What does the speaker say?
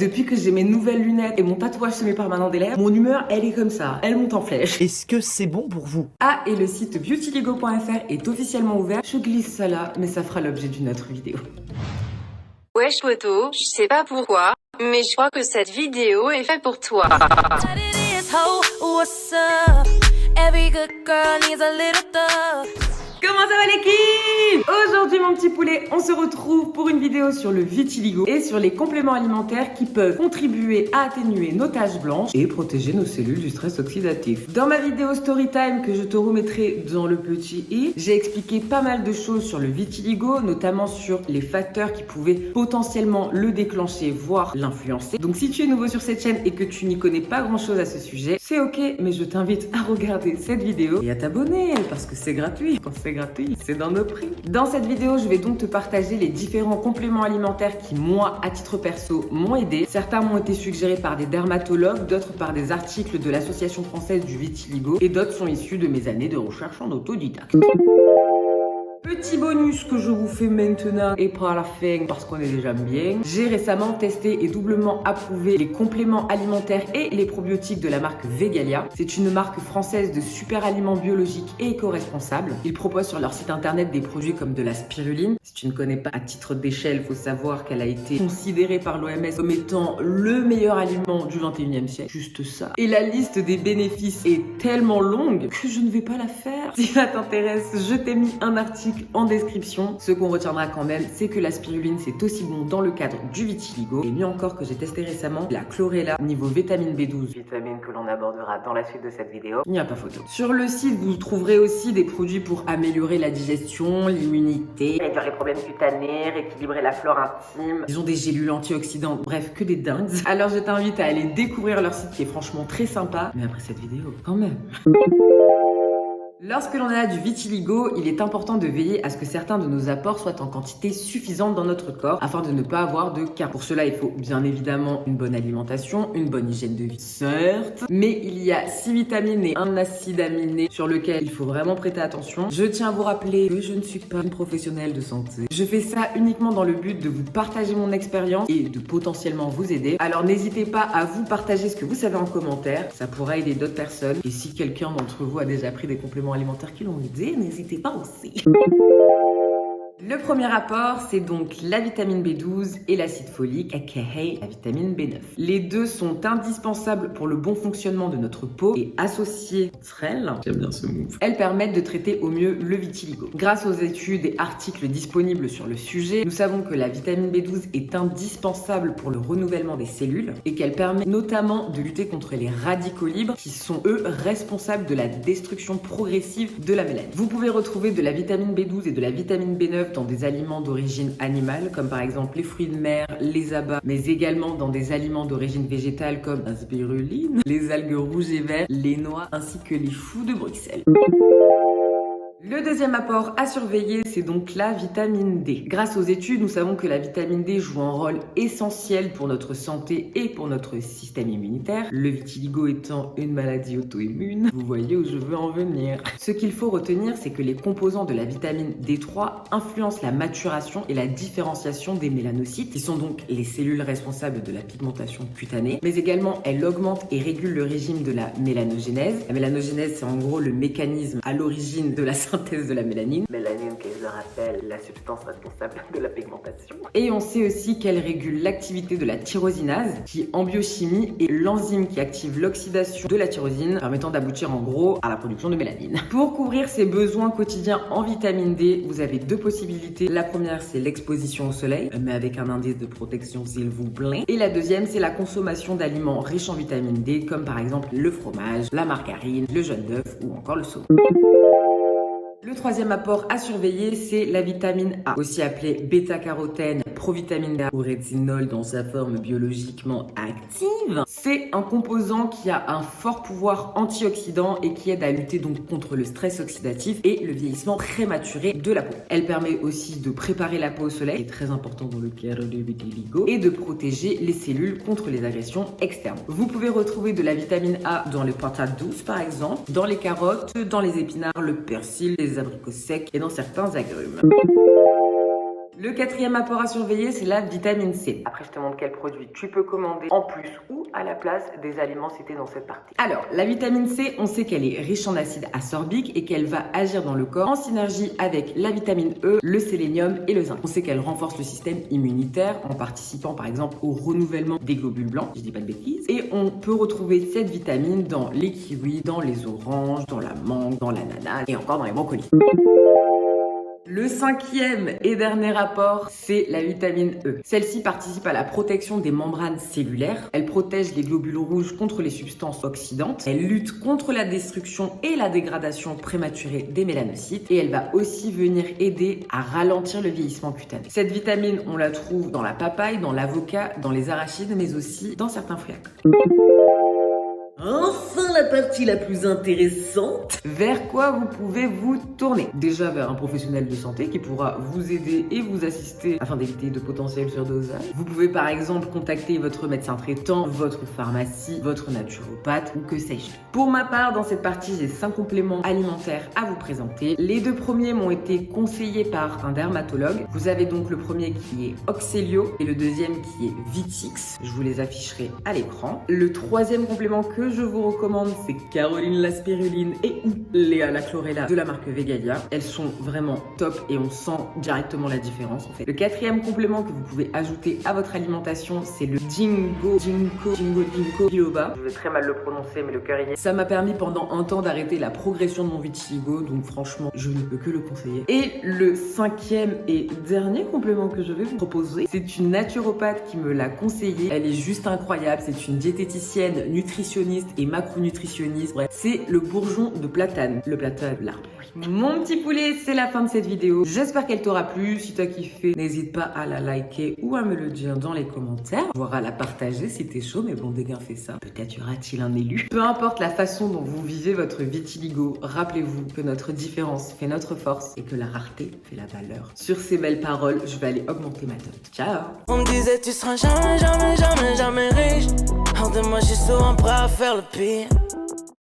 Depuis que j'ai mes nouvelles lunettes et mon tatouage semi-permanent des lèvres, mon humeur, elle est comme ça, elle monte en flèche. Est-ce que c'est bon pour vous? Ah, et le site beautyligo.fr est officiellement ouvert. Je glisse ça là, mais ça fera l'objet d'une autre vidéo. Wesh poto, je sais pas pourquoi, mais je crois que cette vidéo est faite pour toi. Comment ça va l'équipe? Aujourd'hui mon petit poulet, on se retrouve pour une vidéo sur le vitiligo et sur les compléments alimentaires qui peuvent contribuer à atténuer nos taches blanches et protéger nos cellules du stress oxydatif. Dans ma vidéo Storytime que je te remettrai dans le petit i, j'ai expliqué pas mal de choses sur le vitiligo, notamment sur les facteurs qui pouvaient potentiellement le déclencher, voire l'influencer. Donc si tu es nouveau sur cette chaîne et que tu n'y connais pas grand chose à ce sujet, c'est ok, mais je t'invite à regarder cette vidéo et à t'abonner parce que c'est gratuit. Quand c'est gratuit, c'est dans nos prix. Dans cette vidéo, je vais donc te partager les différents compléments alimentaires qui, moi, à titre perso, m'ont aidé. Certains m'ont été suggérés par des dermatologues, d'autres par des articles de l'Association française du vitiligo et d'autres sont issus de mes années de recherche en autodidacte. Petit bonus que je vous fais maintenant et par la fin parce qu'on est déjà bien. J'ai récemment testé et doublement approuvé les compléments alimentaires et les probiotiques de la marque Vegalia. C'est une marque française de super aliments biologiques et éco-responsables. Ils proposent sur leur site internet des produits comme de la spiruline. Si tu ne connais pas à titre d'échelle, faut savoir qu'elle a été considérée par l'OMS comme étant le meilleur aliment du 21e siècle. Juste ça. Et la liste des bénéfices est tellement longue que je ne vais pas la faire. Si ça t'intéresse, je t'ai mis un article en description. Ce qu'on retiendra quand même, c'est que la spiruline, c'est aussi bon dans le cadre du vitiligo. Et mieux encore que j'ai testé récemment, la chlorella niveau vitamine B12, vitamine que l'on abordera dans la suite de cette vidéo. Il n'y a pas photo. Sur le site, vous trouverez aussi des produits pour améliorer la digestion, l'immunité, réduire les problèmes cutanés, rééquilibrer la flore intime. Ils ont des gélules antioxydantes, bref, que des dingues. Alors je t'invite à aller découvrir leur site qui est franchement très sympa. Mais après cette vidéo, quand même. Lorsque l'on a du vitiligo, il est important de veiller à ce que certains de nos apports soient en quantité suffisante dans notre corps afin de ne pas avoir de cas. Pour cela, il faut bien évidemment une bonne alimentation, une bonne hygiène de vie, certes, mais il y a 6 vitamines et un acide aminé sur lequel il faut vraiment prêter attention. Je tiens à vous rappeler que je ne suis pas une professionnelle de santé. Je fais ça uniquement dans le but de vous partager mon expérience et de potentiellement vous aider. Alors n'hésitez pas à vous partager ce que vous savez en commentaire, ça pourra aider d'autres personnes. Et si quelqu'un d'entre vous a déjà pris des compléments alimentaires qui l'ont aidé, n'hésitez pas aussi. Le premier apport, c'est donc la vitamine B12 et l'acide folique, aka la vitamine B9. Les deux sont indispensables pour le bon fonctionnement de notre peau et associées entre elles, j'aime bien ce move, elles permettent de traiter au mieux le vitiligo. Grâce aux études et articles disponibles sur le sujet, nous savons que la vitamine B12 est indispensable pour le renouvellement des cellules et qu'elle permet notamment de lutter contre les radicaux libres qui sont eux responsables de la destruction progressive de la mélanine. Vous pouvez retrouver de la vitamine B12 et de la vitamine B9 dans des aliments d'origine animale, comme par exemple les fruits de mer, les abats, mais également dans des aliments d'origine végétale comme la spiruline, les algues rouges et vertes, les noix, ainsi que les choux de Bruxelles. Le deuxième apport à surveiller, c'est donc la vitamine D. Grâce aux études, nous savons que la vitamine D joue un rôle essentiel pour notre santé et pour notre système immunitaire. Le vitiligo étant une maladie auto-immune, vous voyez où je veux en venir. Ce qu'il faut retenir, c'est que les composants de la vitamine D3 influencent la maturation et la différenciation des mélanocytes, qui sont donc les cellules responsables de la pigmentation cutanée, mais également elle augmente et régule le régime de la mélanogénèse. La mélanogénèse, c'est en gros le mécanisme à l'origine de la synthèse de la mélanine. Mélanine, qui je le rappelle, la substance responsable de la pigmentation. Et on sait aussi qu'elle régule l'activité de la tyrosinase, qui en biochimie est l'enzyme qui active l'oxydation de la tyrosine, permettant d'aboutir en gros à la production de mélanine. Pour couvrir ses besoins quotidiens en vitamine D, vous avez deux possibilités. La première, c'est l'exposition au soleil, mais avec un indice de protection s'il vous plaît. Et la deuxième, c'est la consommation d'aliments riches en vitamine D, comme par exemple le fromage, la margarine, le jaune d'œuf ou encore le saumon. Le troisième apport à surveiller, c'est la vitamine A, aussi appelée bêta-carotène, provitamine D ou rétinol dans sa forme biologiquement active. C'est un composant qui a un fort pouvoir antioxydant et qui aide à lutter donc contre le stress oxydatif et le vieillissement prématuré de la peau. Elle permet aussi de préparer la peau au soleil, qui est très important dans le cadre du vitiligo, et de protéger les cellules contre les agressions externes. Vous pouvez retrouver de la vitamine A dans les patates douces par exemple, dans les carottes, dans les épinards, le persil, les abricots secs et dans certains agrumes. Le quatrième apport à surveiller, c'est la vitamine C. Après, je te montre quel produit tu peux commander en plus ou à la place des aliments cités dans cette partie. Alors, la vitamine C, on sait qu'elle est riche en acide ascorbique et qu'elle va agir dans le corps en synergie avec la vitamine E, le sélénium et le zinc. On sait qu'elle renforce le système immunitaire en participant par exemple au renouvellement des globules blancs, je dis pas de bêtises. Et on peut retrouver cette vitamine dans les kiwis, dans les oranges, dans la mangue, dans l'ananas et encore dans les brocolis. Le cinquième et dernier apport, c'est la vitamine E. Celle-ci participe à la protection des membranes cellulaires. Elle protège les globules rouges contre les substances oxydantes. Elle lutte contre la destruction et la dégradation prématurée des mélanocytes. Et elle va aussi venir aider à ralentir le vieillissement cutané. Cette vitamine, on la trouve dans la papaye, dans l'avocat, dans les arachides, mais aussi dans certains fruits à coque. Enfin, la partie la plus intéressante, vers quoi vous pouvez vous tourner. Déjà vers un professionnel de santé qui pourra vous aider et vous assister afin d'éviter de potentiels surdosages. Vous pouvez par exemple contacter votre médecin traitant, votre pharmacie, votre naturopathe ou que sais-je. Pour ma part, dans cette partie, j'ai 5 compléments alimentaires à vous présenter. Les 2 premiers m'ont été conseillés par un dermatologue. Vous avez donc le premier qui est Oxelio et le deuxième qui est Vitix. Je vous les afficherai à l'écran. Le troisième complément que je vous recommande, c'est Caroline la spiruline et ou Léa la chlorella de la marque Vegalia. Elles sont vraiment top et on sent directement la différence en fait. Le quatrième complément que vous pouvez ajouter à votre alimentation, c'est le Ginkgo biloba. Je vais très mal le prononcer, mais le cœur y est. Ça m'a permis pendant un temps d'arrêter la progression de mon vitiligo, donc franchement, je ne peux que le conseiller. Et le cinquième et dernier complément que je vais vous proposer, c'est une naturopathe qui me l'a conseillé. Elle est juste incroyable, c'est une diététicienne, nutritionniste et macronutritionniste. Bref, c'est le bourgeon de platane. Le platane, l'arbre. Mon petit poulet, c'est la fin de cette vidéo. J'espère qu'elle t'aura plu. Si t'as kiffé, n'hésite pas à la liker ou à me le dire dans les commentaires, voire à la partager si t'es chaud, mais bon, dès qu'un fait ça, peut-être y aura-t-il un élu. Peu importe la façon dont vous vivez votre vitiligo, rappelez-vous que notre différence fait notre force et que la rareté fait la valeur. Sur ces belles paroles, je vais aller augmenter ma dot. Ciao! On me disait tu seras jamais riche. Hors de moi, je suis souvent prêt à faire le pire.